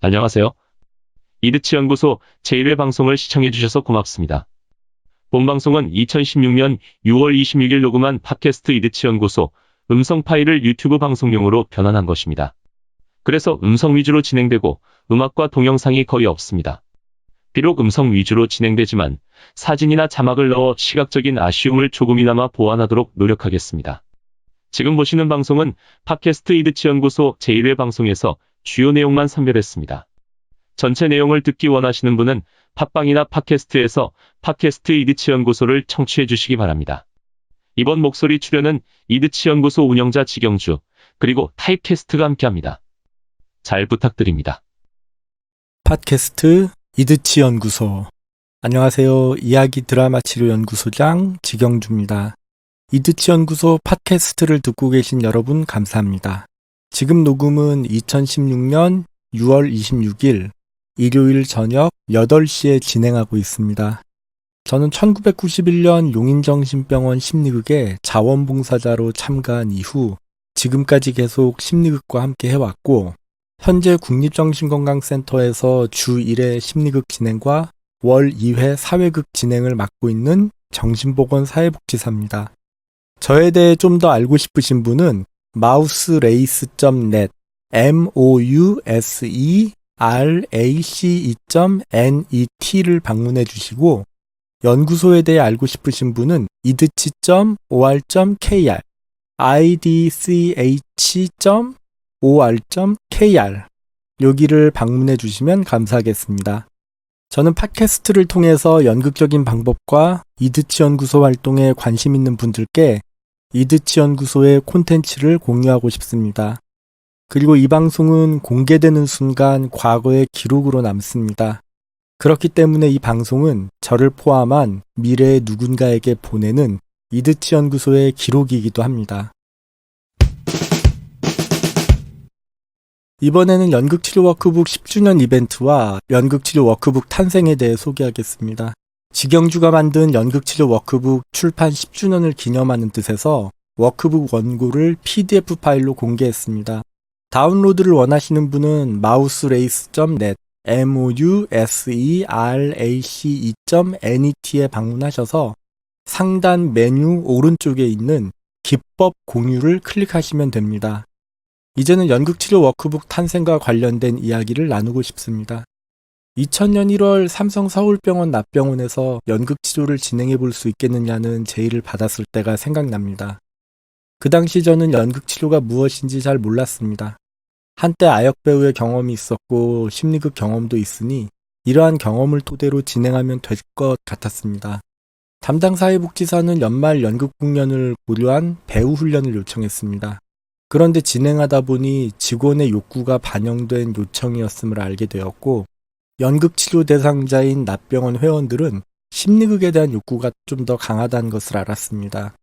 안녕하세요. 이드치 연구소 제1회 방송을 시청해주셔서 고맙습니다. 본 방송은 2016년 6월 26일 녹음한 팟캐스트 이드치 연구소 음성 파일을 유튜브 방송용으로 변환한 것입니다. 그래서 음성 위주로 진행되고 음악과 동영상이 거의 없습니다. 비록 음성 위주로 진행되지만 사진이나 자막을 넣어 시각적인 아쉬움을 조금이나마 보완하도록 노력하겠습니다. 지금 보시는 방송은 팟캐스트 이드치 연구소 제1회 방송에서 주요 내용만 선별했습니다. 전체 내용을 듣기 원하시는 분은 팟빵이나 팟캐스트에서 팟캐스트 이드치 연구소를 청취해 주시기 바랍니다. 이번 목소리 출연은 이드치 연구소 운영자 지경주, 그리고 타입캐스트가 함께합니다. 잘 부탁드립니다. 팟캐스트 이드치 연구소. 안녕하세요. 이야기 드라마 치료 연구소장 지경주입니다. 이드치 연구소 팟캐스트를 듣고 계신 여러분 감사합니다. 지금 녹음은 2016년 6월 26일 일요일 저녁 8시에 진행하고 있습니다. 저는 1991년 용인정신병원 심리극에 자원봉사자로 참가한 이후 지금까지 계속 심리극과 함께 해왔고, 현재 국립정신건강센터에서 주 1회 심리극 진행과 월 2회 사회극 진행을 맡고 있는 정신보건사회복지사입니다. 저에 대해 좀 더 알고 싶으신 분은 mouserace.net mouserace.net를 방문해 주시고, 연구소에 대해 알고 싶으신 분은 idch.or.kr idch.or.kr 여기를 방문해 주시면 감사하겠습니다. 저는 팟캐스트를 통해서 연극적인 방법과 이드치 연구소 활동에 관심 있는 분들께 이드치 연구소의 콘텐츠를 공유하고 싶습니다. 그리고 이 방송은 공개되는 순간 과거의 기록으로 남습니다. 그렇기 때문에 이 방송은 저를 포함한 미래의 누군가에게 보내는 이드치 연구소의 기록이기도 합니다. 이번에는 연극치료 워크북 10주년 이벤트와 연극치료 워크북 탄생에 대해 소개하겠습니다. 지경주가 만든 연극치료 워크북 출판 10주년을 기념하는 뜻에서 워크북 원고를 PDF 파일로 공개했습니다. 다운로드를 원하시는 분은 mouserace.net mouserace.net에 방문하셔서 상단 메뉴 오른쪽에 있는 기법 공유를 클릭하시면 됩니다. 이제는 연극치료 워크북 탄생과 관련된 이야기를 나누고 싶습니다. 2000년 1월 삼성 서울병원 납병원에서 연극치료를 진행해 볼 수 있겠느냐는 제의를 받았을 때가 생각납니다. 그 당시 저는 연극치료가 무엇인지 잘 몰랐습니다. 한때 아역배우의 경험이 있었고 심리극 경험도 있으니 이러한 경험을 토대로 진행하면 될 것 같았습니다. 담당 사회복지사는 연말 연극공연을 고려한 배우 훈련을 요청했습니다. 그런데 진행하다 보니 직원의 욕구가 반영된 요청이었음을 알게 되었고, 연극치료 대상자인 납병원 회원들은 심리극에 대한 욕구가 좀 더 강하다는 것을 알았습니다.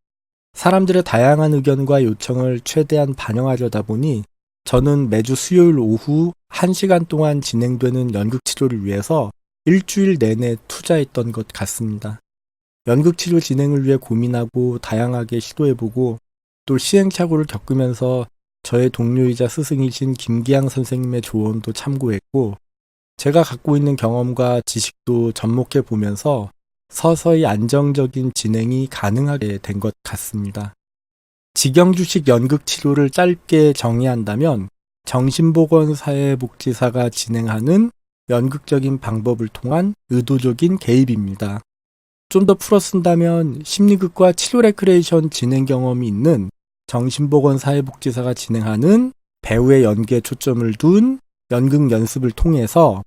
사람들의 다양한 의견과 요청을 최대한 반영하려다 보니 저는 매주 수요일 오후 1시간 동안 진행되는 연극치료를 위해서 일주일 내내 투자했던 것 같습니다. 연극치료 진행을 위해 고민하고 다양하게 시도해보고 또 시행착오를 겪으면서 저의 동료이자 스승이신 김기양 선생님의 조언도 참고했고, 제가 갖고 있는 경험과 지식도 접목해보면서 서서히 안정적인 진행이 가능하게 된 것 같습니다. 지경주식 연극치료를 짧게 정의한다면 정신보건사회복지사가 진행하는 연극적인 방법을 통한 의도적인 개입입니다. 좀 더 풀어 쓴다면 심리극과 치료 레크레이션 진행 경험이 있는 정신보건사회복지사가 진행하는 배우의 연기에 초점을 둔 연극 연습을 통해서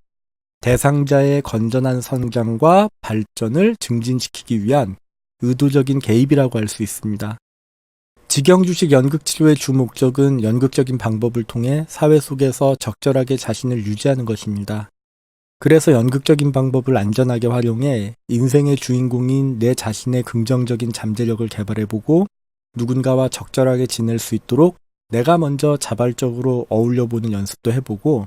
대상자의 건전한 성장과 발전을 증진시키기 위한 의도적인 개입이라고 할 수 있습니다. 지경주식 연극치료의 주 목적은 연극적인 방법을 통해 사회 속에서 적절하게 자신을 유지하는 것입니다. 그래서 연극적인 방법을 안전하게 활용해 인생의 주인공인 내 자신의 긍정적인 잠재력을 개발해보고 누군가와 적절하게 지낼 수 있도록 내가 먼저 자발적으로 어울려보는 연습도 해보고,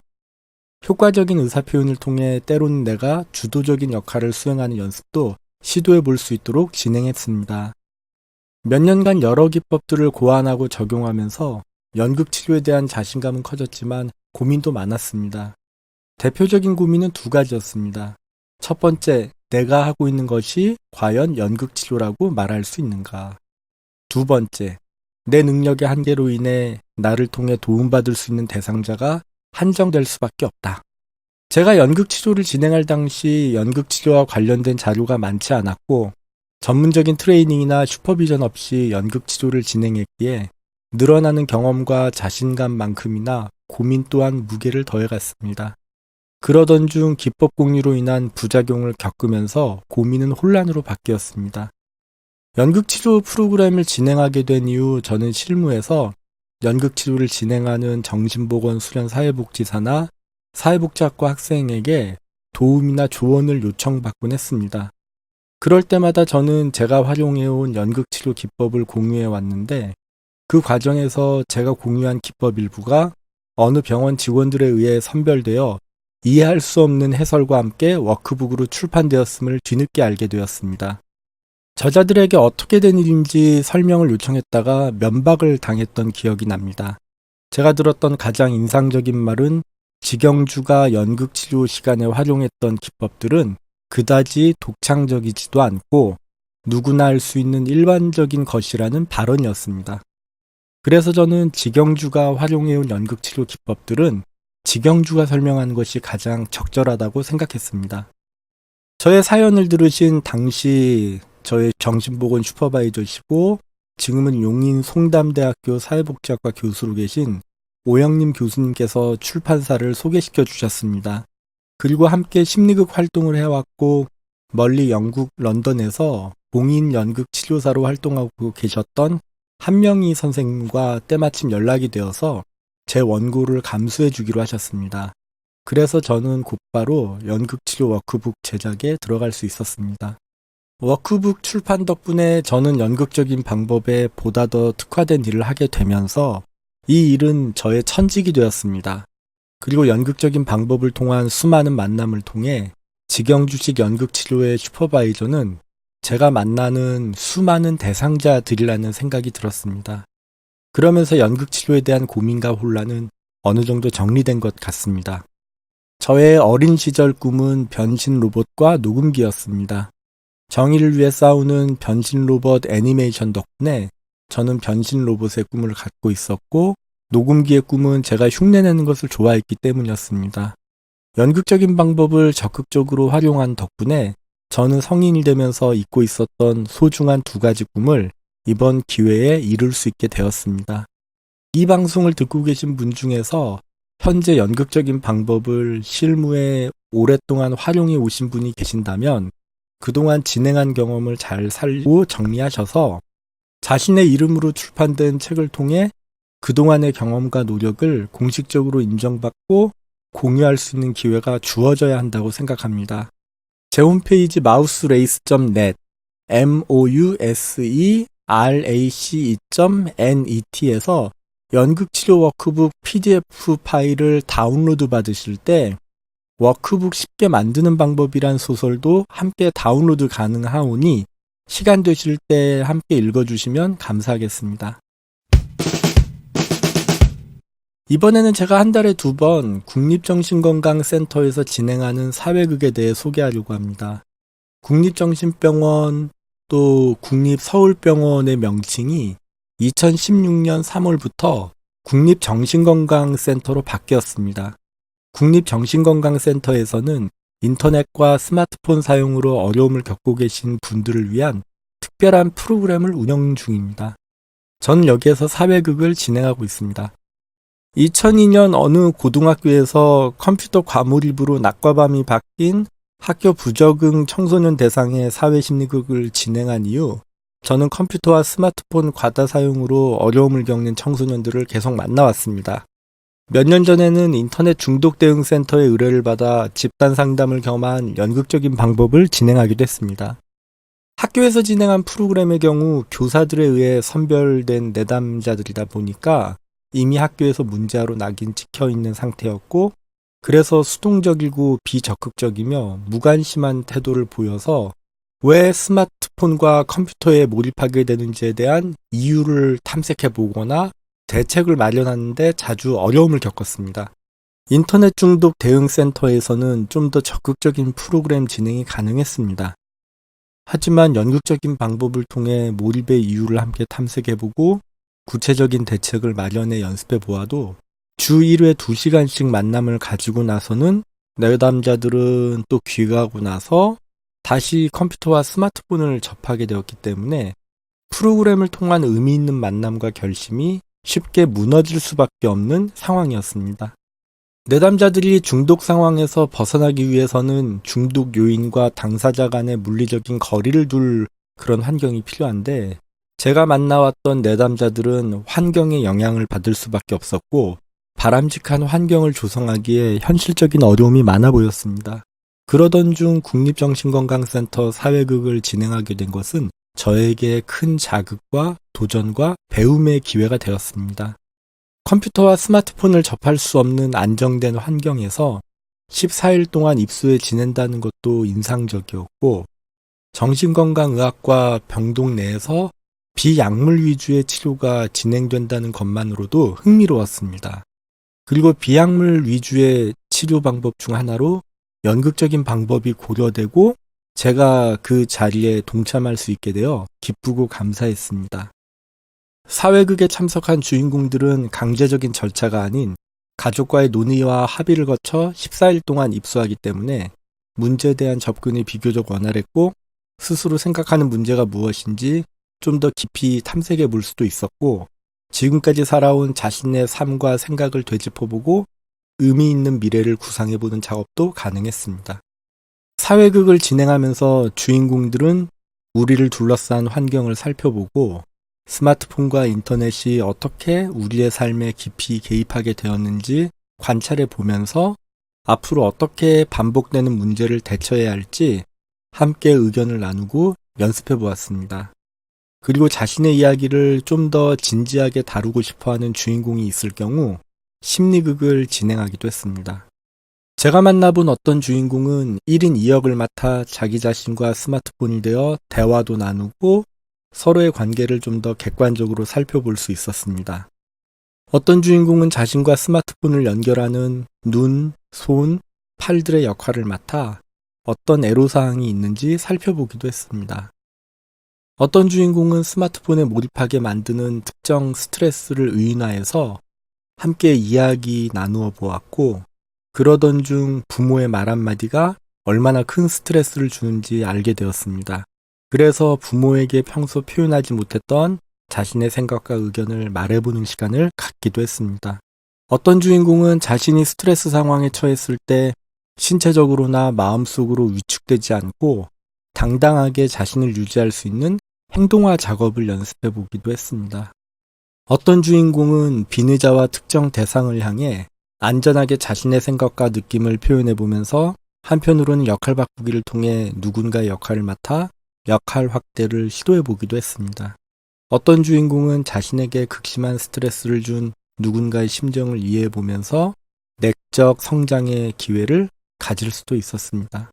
효과적인 의사표현을 통해 때로는 내가 주도적인 역할을 수행하는 연습도 시도해볼 수 있도록 진행했습니다. 몇 년간 여러 기법들을 고안하고 적용하면서 연극치료에 대한 자신감은 커졌지만 고민도 많았습니다. 대표적인 고민은 두 가지였습니다. 첫 번째, 내가 하고 있는 것이 과연 연극치료라고 말할 수 있는가? 두 번째, 내 능력의 한계로 인해 나를 통해 도움받을 수 있는 대상자가 한정될 수밖에 없다. 제가 연극치료를 진행할 당시 연극치료와 관련된 자료가 많지 않았고 전문적인 트레이닝이나 슈퍼비전 없이 연극치료를 진행했기에 늘어나는 경험과 자신감만큼이나 고민 또한 무게를 더해갔습니다. 그러던 중 기법 공유로 인한 부작용을 겪으면서 고민은 혼란으로 바뀌었습니다. 연극치료 프로그램을 진행하게 된 이후 저는 실무에서 연극치료를 진행하는 정신보건 수련 사회복지사나 사회복지학과 학생에게 도움이나 조언을 요청받곤 했습니다. 그럴 때마다 저는 제가 활용해온 연극치료 기법을 공유해 왔는데 그 과정에서 제가 공유한 기법 일부가 어느 병원 직원들에 의해 선별되어 이해할 수 없는 해설과 함께 워크북으로 출판되었음을 뒤늦게 알게 되었습니다. 저자들에게 어떻게 된 일인지 설명을 요청했다가 면박을 당했던 기억이 납니다. 제가 들었던 가장 인상적인 말은 지경주가 연극치료 시간에 활용했던 기법들은 그다지 독창적이지도 않고 누구나 할 수 있는 일반적인 것이라는 발언이었습니다. 그래서 저는 지경주가 활용해온 연극치료 기법들은 지경주가 설명하는 것이 가장 적절하다고 생각했습니다. 저의 사연을 들으신 당시 저의 정신보건 슈퍼바이저시고 지금은 용인 송담대학교 사회복지학과 교수로 계신 오영림 교수님께서 출판사를 소개시켜 주셨습니다. 그리고 함께 심리극 활동을 해왔고 멀리 영국 런던에서 공인 연극 치료사로 활동하고 계셨던 한명희 선생님과 때마침 연락이 되어서 제 원고를 감수해 주기로 하셨습니다. 그래서 저는 곧바로 연극치료 워크북 제작에 들어갈 수 있었습니다. 워크북 출판 덕분에 저는 연극적인 방법에 보다 더 특화된 일을 하게 되면서 이 일은 저의 천직이 되었습니다. 그리고 연극적인 방법을 통한 수많은 만남을 통해 지경주식 연극치료의 슈퍼바이저는 제가 만나는 수많은 대상자들이라는 생각이 들었습니다. 그러면서 연극치료에 대한 고민과 혼란은 어느 정도 정리된 것 같습니다. 저의 어린 시절 꿈은 변신 로봇과 녹음기였습니다. 정의를 위해 싸우는 변신 로봇 애니메이션 덕분에 저는 변신 로봇의 꿈을 갖고 있었고 녹음기의 꿈은 제가 흉내내는 것을 좋아했기 때문이었습니다. 연극적인 방법을 적극적으로 활용한 덕분에 저는 성인이 되면서 잊고 있었던 소중한 두 가지 꿈을 이번 기회에 이룰 수 있게 되었습니다. 이 방송을 듣고 계신 분 중에서 현재 연극적인 방법을 실무에 오랫동안 활용해 오신 분이 계신다면 그동안 진행한 경험을 잘 살고 정리하셔서 자신의 이름으로 출판된 책을 통해 그동안의 경험과 노력을 공식적으로 인정받고 공유할 수 있는 기회가 주어져야 한다고 생각합니다. 제 홈페이지 mouserace.net mouserace.net에서 연극치료 워크북 PDF 파일을 다운로드 받으실 때 워크북 쉽게 만드는 방법이란 소설도 함께 다운로드 가능하오니 시간 되실 때 함께 읽어주시면 감사하겠습니다. 이번에는 제가 한 달에 2번 국립정신건강센터에서 진행하는 사회극에 대해 소개하려고 합니다. 국립정신병원 또 국립서울병원의 명칭이 2016년 3월부터 국립정신건강센터로 바뀌었습니다. 국립정신건강센터에서는 인터넷과 스마트폰 사용으로 어려움을 겪고 계신 분들을 위한 특별한 프로그램을 운영 중입니다. 저는 여기에서 사회극을 진행하고 있습니다. 2002년 어느 고등학교에서 컴퓨터 과몰입으로 낮과 밤이 바뀐 학교 부적응 청소년 대상의 사회심리극을 진행한 이후 저는 컴퓨터와 스마트폰 과다 사용으로 어려움을 겪는 청소년들을 계속 만나왔습니다. 몇 년 전에는 인터넷 중독 대응 센터의 의뢰를 받아 집단 상담을 겸한 연극적인 방법을 진행하기도 했습니다. 학교에서 진행한 프로그램의 경우 교사들에 의해 선별된 내담자들이다 보니까 이미 학교에서 문제아로 낙인 찍혀 있는 상태였고 그래서 수동적이고 비적극적이며 무관심한 태도를 보여서 왜 스마트폰과 컴퓨터에 몰입하게 되는지에 대한 이유를 탐색해 보거나 대책을 마련하는데 자주 어려움을 겪었습니다. 인터넷 중독 대응 센터에서는 좀 더 적극적인 프로그램 진행이 가능했습니다. 하지만 연극적인 방법을 통해 몰입의 이유를 함께 탐색해보고 구체적인 대책을 마련해 연습해보아도 주 1회 2시간씩 만남을 가지고 나서는 내담자들은 또 귀가하고 나서 다시 컴퓨터와 스마트폰을 접하게 되었기 때문에 프로그램을 통한 의미 있는 만남과 결심이 쉽게 무너질 수밖에 없는 상황이었습니다. 내담자들이 중독 상황에서 벗어나기 위해서는 중독 요인과 당사자 간의 물리적인 거리를 둘 그런 환경이 필요한데 제가 만나왔던 내담자들은 환경의 영향을 받을 수밖에 없었고 바람직한 환경을 조성하기에 현실적인 어려움이 많아 보였습니다. 그러던 중 국립정신건강센터 사회극을 진행하게 된 것은 저에게 큰 자극과 도전과 배움의 기회가 되었습니다. 컴퓨터와 스마트폰을 접할 수 없는 안정된 환경에서 14일 동안 입소해 지낸다는 것도 인상적이었고 정신건강의학과 병동 내에서 비약물 위주의 치료가 진행된다는 것만으로도 흥미로웠습니다. 그리고 비약물 위주의 치료 방법 중 하나로 연극적인 방법이 고려되고 제가 그 자리에 동참할 수 있게 되어 기쁘고 감사했습니다. 사회극에 참석한 주인공들은 강제적인 절차가 아닌 가족과의 논의와 합의를 거쳐 14일 동안 입소하기 때문에 문제에 대한 접근이 비교적 원활했고 스스로 생각하는 문제가 무엇인지 좀 더 깊이 탐색해 볼 수도 있었고 지금까지 살아온 자신의 삶과 생각을 되짚어보고 의미 있는 미래를 구상해보는 작업도 가능했습니다. 사회극을 진행하면서 주인공들은 우리를 둘러싼 환경을 살펴보고 스마트폰과 인터넷이 어떻게 우리의 삶에 깊이 개입하게 되었는지 관찰해 보면서 앞으로 어떻게 반복되는 문제를 대처해야 할지 함께 의견을 나누고 연습해 보았습니다. 그리고 자신의 이야기를 좀 더 진지하게 다루고 싶어하는 주인공이 있을 경우 심리극을 진행하기도 했습니다. 제가 만나본 어떤 주인공은 1인 2역을 맡아 자기 자신과 스마트폰이 되어 대화도 나누고 서로의 관계를 좀 더 객관적으로 살펴볼 수 있었습니다. 어떤 주인공은 자신과 스마트폰을 연결하는 눈, 손, 팔들의 역할을 맡아 어떤 애로사항이 있는지 살펴보기도 했습니다. 어떤 주인공은 스마트폰에 몰입하게 만드는 특정 스트레스를 의인화해서 함께 이야기 나누어 보았고 그러던 중 부모의 말 한마디가 얼마나 큰 스트레스를 주는지 알게 되었습니다. 그래서 부모에게 평소 표현하지 못했던 자신의 생각과 의견을 말해보는 시간을 갖기도 했습니다. 어떤 주인공은 자신이 스트레스 상황에 처했을 때 신체적으로나 마음속으로 위축되지 않고 당당하게 자신을 유지할 수 있는 행동화 작업을 연습해 보기도 했습니다. 어떤 주인공은 빈의자와 특정 대상을 향해 안전하게 자신의 생각과 느낌을 표현해 보면서 한편으로는 역할 바꾸기를 통해 누군가의 역할을 맡아 역할 확대를 시도해 보기도 했습니다. 어떤 주인공은 자신에게 극심한 스트레스를 준 누군가의 심정을 이해해 보면서 내적 성장의 기회를 가질 수도 있었습니다.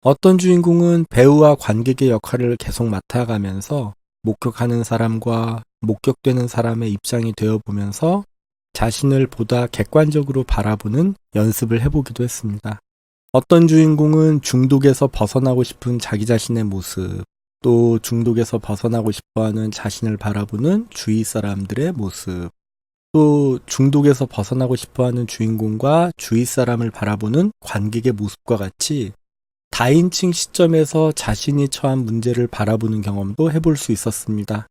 어떤 주인공은 배우와 관객의 역할을 계속 맡아가면서 목격하는 사람과 목격되는 사람의 입장이 되어 보면서 자신을 보다 객관적으로 바라보는 연습을 해보기도 했습니다. 어떤 주인공은 중독에서 벗어나고 싶은 자기 자신의 모습, 또 중독에서 벗어나고 싶어하는 자신을 바라보는 주위 사람들의 모습, 또 중독에서 벗어나고 싶어하는 주인공과 주위 사람을 바라보는 관객의 모습과 같이 다인칭 시점에서 자신이 처한 문제를 바라보는 경험도 해볼 수 있었습니다.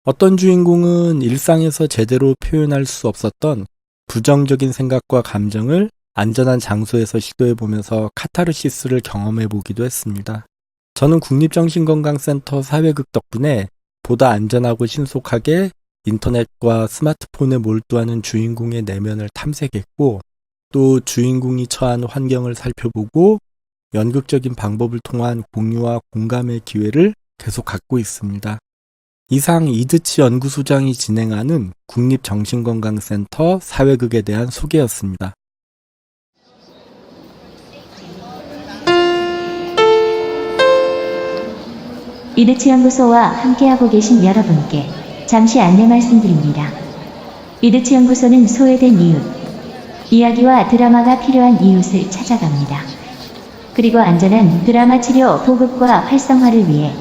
어떤 주인공은 일상에서 제대로 표현할 수 없었던 부정적인 생각과 감정을 안전한 장소에서 시도해보면서 카타르시스를 경험해보기도 했습니다. 저는 국립정신건강센터 사회극 덕분에 보다 안전하고 신속하게 인터넷과 스마트폰에 몰두하는 주인공의 내면을 탐색했고 또 주인공이 처한 환경을 살펴보고 연극적인 방법을 통한 공유와 공감의 기회를 계속 갖고 있습니다. 이상 이드치 연구소장이 진행하는 국립정신건강센터 사회극에 대한 소개였습니다. 이드치 연구소와 함께하고 계신 여러분께 잠시 안내 말씀드립니다. 이드치 연구소는 소외된 이웃, 이야기와 드라마가 필요한 이웃을 찾아갑니다. 그리고 안전한 드라마 치료 보급과 활성화를 위해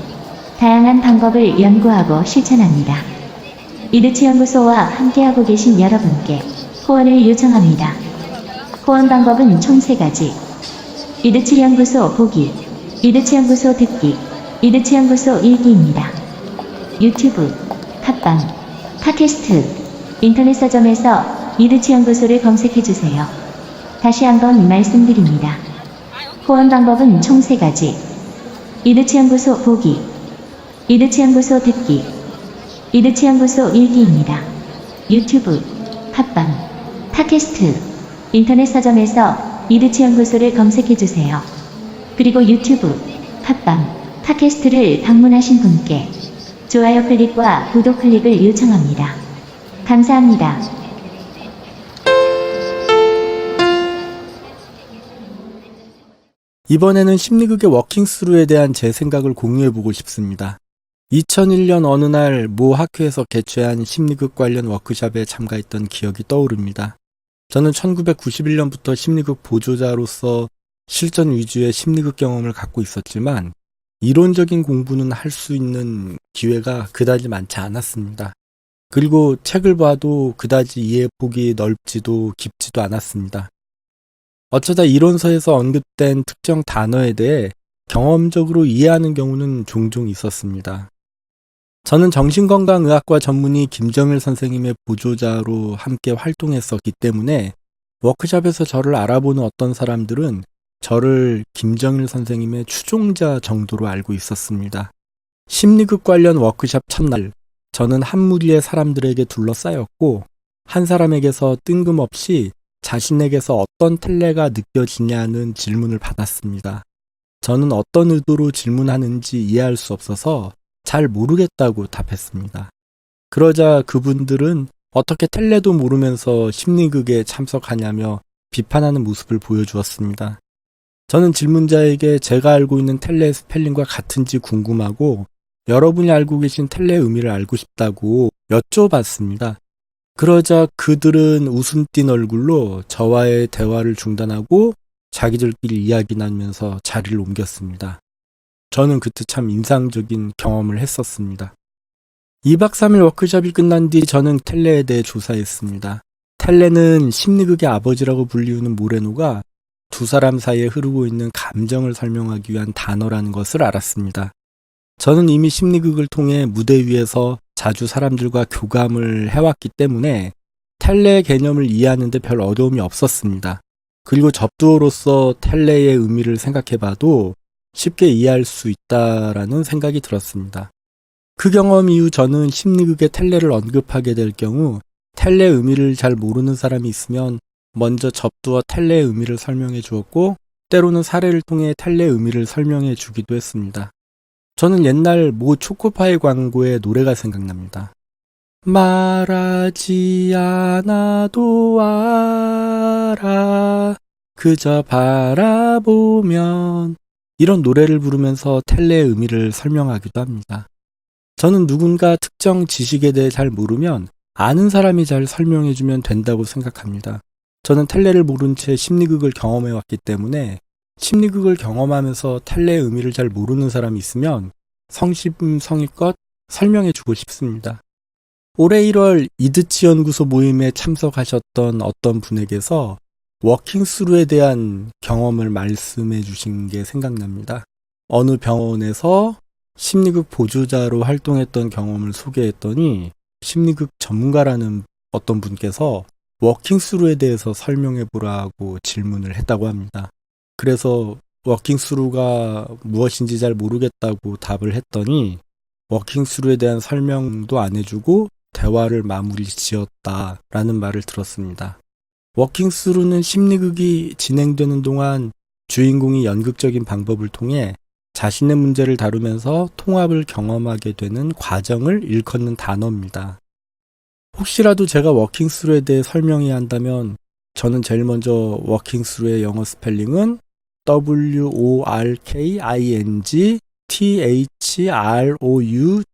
다양한 방법을 연구하고 실천합니다. 이드치 연구소와 함께하고 계신 여러분께 후원을 요청합니다. 후원 방법은 총 3가지. 이드치 연구소 보기, 이드치 연구소 듣기, 이드치 연구소 읽기입니다. 유튜브, 팟빵, 팟캐스트, 인터넷 서점에서 이드치 연구소를 검색해주세요. 다시 한번 말씀드립니다. 후원 방법은 총 3가지. 이드치 연구소 보기, 이드치 연구소 듣기, 이드치 연구소 읽기입니다. 유튜브, 팟빵, 팟캐스트, 인터넷 서점에서 이드치 연구소를 검색해주세요. 그리고 유튜브, 팟빵, 팟캐스트를 방문하신 분께 좋아요 클릭과 구독 클릭을 요청합니다. 감사합니다. 이번에는 심리극의 워킹스루에 대한 제 생각을 공유해보고 싶습니다. 2001년 어느 날 모 학교에서 개최한 심리극 관련 워크숍에 참가했던 기억이 떠오릅니다. 저는 1991년부터 심리극 보조자로서 실전 위주의 심리극 경험을 갖고 있었지만 이론적인 공부는 할 수 있는 기회가 그다지 많지 않았습니다. 그리고 책을 봐도 그다지 이해폭이 넓지도 깊지도 않았습니다. 어쩌다 이론서에서 언급된 특정 단어에 대해 경험적으로 이해하는 경우는 종종 있었습니다. 저는 정신건강의학과 전문의 김정일 선생님의 보조자로 함께 활동했었기 때문에 워크숍에서 저를 알아보는 어떤 사람들은 저를 김정일 선생님의 추종자 정도로 알고 있었습니다. 심리극 관련 워크숍 첫날, 저는 한 무리의 사람들에게 둘러싸였고 한 사람에게서 뜬금없이 자신에게서 어떤 텔레가 느껴지냐는 질문을 받았습니다. 저는 어떤 의도로 질문하는지 이해할 수 없어서 잘 모르겠다고 답했습니다. 그러자 그분들은 어떻게 텔레도 모르면서 심리극에 참석하냐며 비판하는 모습을 보여주었습니다. 저는 질문자에게 제가 알고 있는 텔레의 스펠링과 같은지 궁금하고 여러분이 알고 계신 텔레의 의미를 알고 싶다고 여쭤봤습니다. 그러자 그들은 웃음 띤 얼굴로 저와의 대화를 중단하고 자기들끼리 이야기 나누면서 자리를 옮겼습니다. 저는 그때 참 인상적인 경험을 했었습니다. 2박 3일 워크숍이 끝난 뒤 저는 텔레에 대해 조사했습니다. 텔레는 심리극의 아버지라고 불리우는 모레노가 두 사람 사이에 흐르고 있는 감정을 설명하기 위한 단어라는 것을 알았습니다. 저는 이미 심리극을 통해 무대 위에서 자주 사람들과 교감을 해왔기 때문에 텔레의 개념을 이해하는 데 별 어려움이 없었습니다. 그리고 접두어로서 텔레의 의미를 생각해봐도 쉽게 이해할 수 있다라는 생각이 들었습니다. 그 경험 이후 저는 심리극의 텔레를 언급하게 될 경우 텔레의 의미를 잘 모르는 사람이 있으면 먼저 접두어 텔레의 의미를 설명해 주었고 때로는 사례를 통해 텔레의 의미를 설명해 주기도 했습니다. 저는 옛날 모 초코파이 광고의 노래가 생각납니다. 말하지 않아도 알아 그저 바라보면 이런 노래를 부르면서 텔레의 의미를 설명하기도 합니다. 저는 누군가 특정 지식에 대해 잘 모르면 아는 사람이 잘 설명해주면 된다고 생각합니다. 저는 텔레를 모른 채 심리극을 경험해왔기 때문에 심리극을 경험하면서 텔레의 의미를 잘 모르는 사람이 있으면 성심성의껏 설명해주고 싶습니다. 올해 1월 이드치 연구소 모임에 참석하셨던 어떤 분에게서 워킹스루에 대한 경험을 말씀해 주신 게 생각납니다. 어느 병원에서 심리극 보조자로 활동했던 경험을 소개했더니 심리극 전문가라는 어떤 분께서 워킹스루에 대해서 설명해 보라고 질문을 했다고 합니다. 그래서 워킹스루가 무엇인지 잘 모르겠다고 답을 했더니 워킹스루에 대한 설명도 안 해주고 대화를 마무리 지었다라는 말을 들었습니다. 워킹스루는 심리극이 진행되는 동안 주인공이 연극적인 방법을 통해 자신의 문제를 다루면서 통합을 경험하게 되는 과정을 일컫는 단어입니다. 혹시라도 제가 워킹스루에 대해 설명해야 한다면 저는 제일 먼저 워킹스루의 영어 스펠링은 WORKING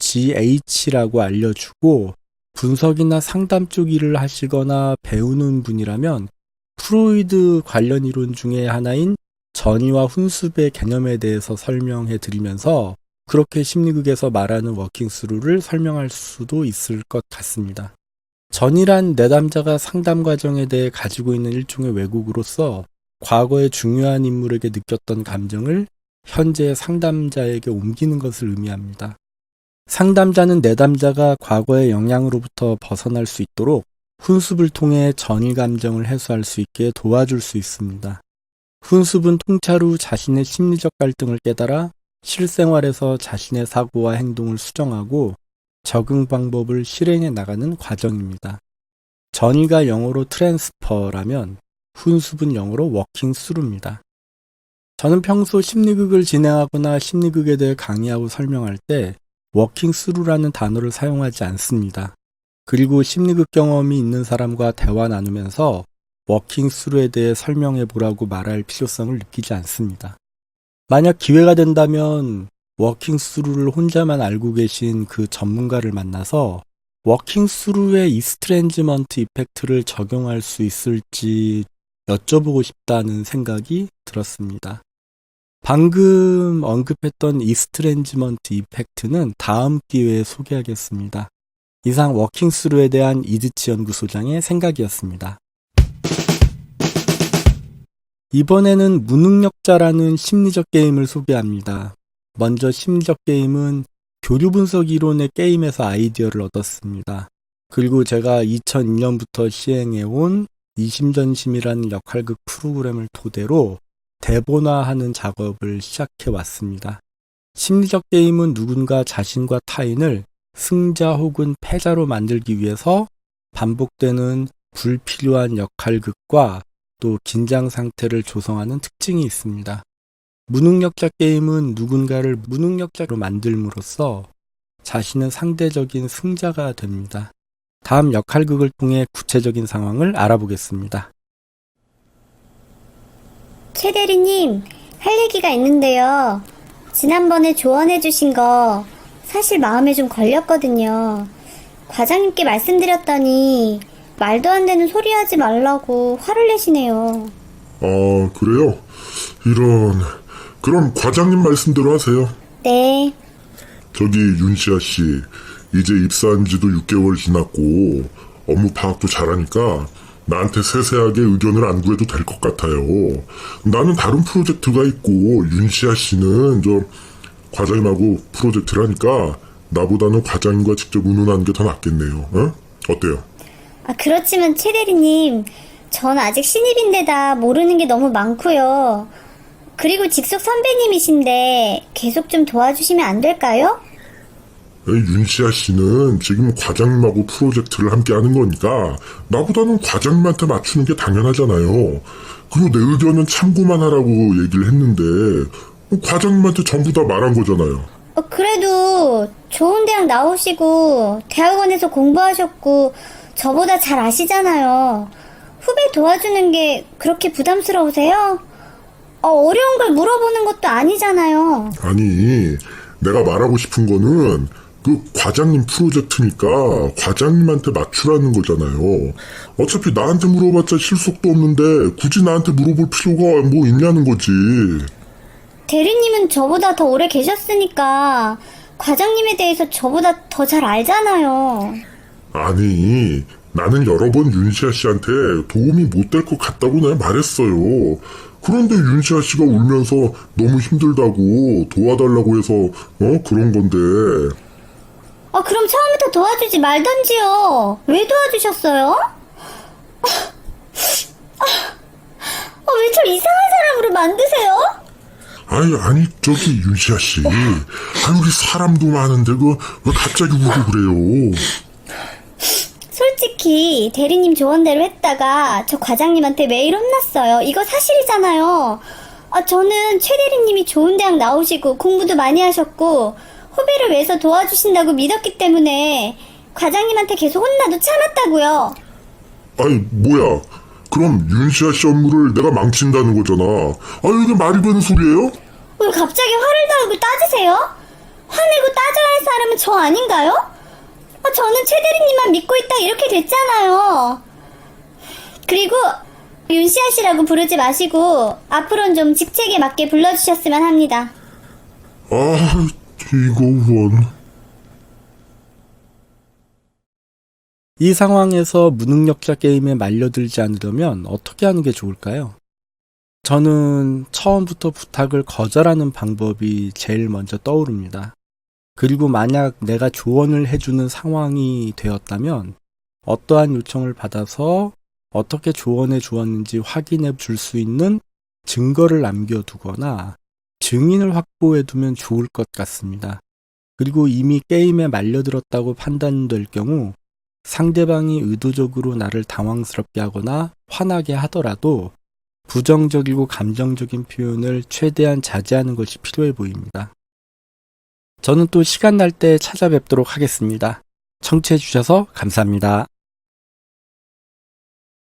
THROUGH라고 알려주고 분석이나 상담 쪽 일을 하시거나 배우는 분이라면 프로이드 관련 이론 중에 하나인 전이와 훈수의 개념에 대해서 설명해 드리면서 그렇게 심리극에서 말하는 워킹스루를 설명할 수도 있을 것 같습니다. 전이란 내담자가 상담 과정에 대해 가지고 있는 일종의 왜곡으로서 과거의 중요한 인물에게 느꼈던 감정을 현재 상담자에게 옮기는 것을 의미합니다. 상담자는 내담자가 과거의 영향으로부터 벗어날 수 있도록 훈습을 통해 전이 감정을 해소할 수 있게 도와줄 수 있습니다. 훈습은 통찰 후 자신의 심리적 갈등을 깨달아 실생활에서 자신의 사고와 행동을 수정하고 적응 방법을 실행해 나가는 과정입니다. 전이가 영어로 트랜스퍼라면 훈습은 영어로 워킹 스루입니다. 저는 평소 심리극을 진행하거나 심리극에 대해 강의하고 설명할 때 워킹 스루라는 단어를 사용하지 않습니다. 그리고 심리극 경험이 있는 사람과 대화 나누면서 워킹 스루에 대해 설명해 보라고 말할 필요성을 느끼지 않습니다. 만약 기회가 된다면 워킹 스루를 혼자만 알고 계신 그 전문가를 만나서 워킹 스루의 이스트레인지먼트 이펙트를 적용할 수 있을지 여쭤보고 싶다는 생각이 들었습니다. 방금 언급했던 이스트레인지먼트 이펙트는 다음 기회에 소개하겠습니다. 이상 워킹 스루에 대한 이드치 연구소장의 생각이었습니다. 이번에는 무능력자라는 심리적 게임을 소개합니다. 먼저 심리적 게임은 교류 분석 이론의 게임에서 아이디어를 얻었습니다. 그리고 제가 2002년부터 시행해온 이심전심이라는 역할극 프로그램을 토대로 대본화하는 작업을 시작해 왔습니다. 심리적 게임은 누군가 자신과 타인을 승자 혹은 패자로 만들기 위해서 반복되는 불필요한 역할극과 또 긴장 상태를 조성하는 특징이 있습니다. 무능력자 게임은 누군가를 무능력자로 만들므로써 자신은 상대적인 승자가 됩니다. 다음 역할극을 통해 구체적인 상황을 알아보겠습니다. 최 대리님, 할 얘기가 있는데요. 지난번에 조언해 주신 거 사실 마음에 좀 걸렸거든요. 과장님께 말씀드렸더니 말도 안 되는 소리 하지 말라고 화를 내시네요. 아, 그래요? 이런... 그럼 과장님 말씀대로 하세요. 네. 저기 윤시아 씨, 이제 입사한 지도 6개월 지났고 업무 파악도 잘하니까 나한테 세세하게 의견을 안 구해도 될 것 같아요. 나는 다른 프로젝트가 있고 윤시아 씨는 저 과장님하고 프로젝트를 하니까 나보다는 과장님과 직접 의논하는 게 더 낫겠네요. 어? 어때요? 그렇지만 최 대리님, 전 아직 신입인데다 모르는 게 너무 많고요. 그리고 직속 선배님이신데 계속 좀 도와주시면 안 될까요? 윤시아 씨는 지금 과장님하고 프로젝트를 함께 하는 거니까 나보다는 과장님한테 맞추는 게 당연하잖아요. 그리고 내 의견은 참고만 하라고 얘기를 했는데 과장님한테 전부 다 말한 거잖아요. 그래도 좋은 대학 나오시고 대학원에서 공부하셨고 저보다 잘 아시잖아요. 후배 도와주는 게 그렇게 부담스러우세요? 어려운 걸 물어보는 것도 아니잖아요. 아니, 내가 말하고 싶은 거는 그 과장님 프로젝트니까 과장님한테 맞추라는 거잖아요. 어차피 나한테 물어봤자 실속도 없는데 굳이 나한테 물어볼 필요가 뭐 있냐는 거지. 대리님은 저보다 더 오래 계셨으니까 과장님에 대해서 저보다 더 잘 알잖아요. 아니, 나는 여러 번 윤시아 씨한테 도움이 못 될 것 같다고 내가 말했어요. 그런데 윤시아 씨가 울면서 너무 힘들다고 도와달라고 해서 그런 건데. 그럼 처음부터 도와주지 말던지요. 왜 도와주셨어요? 왜 저 이상한 사람으로 만드세요? 아니 저기 윤시아 씨, 우리 사람도 많은데 왜 갑자기 울고 그래요? 솔직히 대리님 조언대로 했다가 저 과장님한테 매일 혼났어요. 이거 사실이잖아요. 저는 최 대리님이 좋은 대학 나오시고 공부도 많이 하셨고 후배를 위해서 도와주신다고 믿었기 때문에 과장님한테 계속 혼나도 참았다고요. 아니 뭐야, 그럼 윤시아 씨 업무를 내가 망친다는 거잖아. 이게 말이 되는 소리예요? 왜 갑자기 화를 다 내고 따지세요? 화내고 따져야 할 사람은 저 아닌가요? 저는 최 대리님만 믿고 있다 이렇게 됐잖아요. 그리고 윤시아 씨라고 부르지 마시고 앞으로는 좀 직책에 맞게 불러주셨으면 합니다. 아, 이거 원. 이 상황에서 무능력자 게임에 말려들지 않으려면 어떻게 하는 게 좋을까요? 저는 처음부터 부탁을 거절하는 방법이 제일 먼저 떠오릅니다. 그리고 만약 내가 조언을 해주는 상황이 되었다면 어떠한 요청을 받아서 어떻게 조언해 주었는지 확인해 줄 수 있는 증거를 남겨두거나 증인을 확보해 두면 좋을 것 같습니다. 그리고 이미 게임에 말려들었다고 판단될 경우 상대방이 의도적으로 나를 당황스럽게 하거나 화나게 하더라도 부정적이고 감정적인 표현을 최대한 자제하는 것이 필요해 보입니다. 저는 또 시간 날 때 찾아뵙도록 하겠습니다. 청취해 주셔서 감사합니다.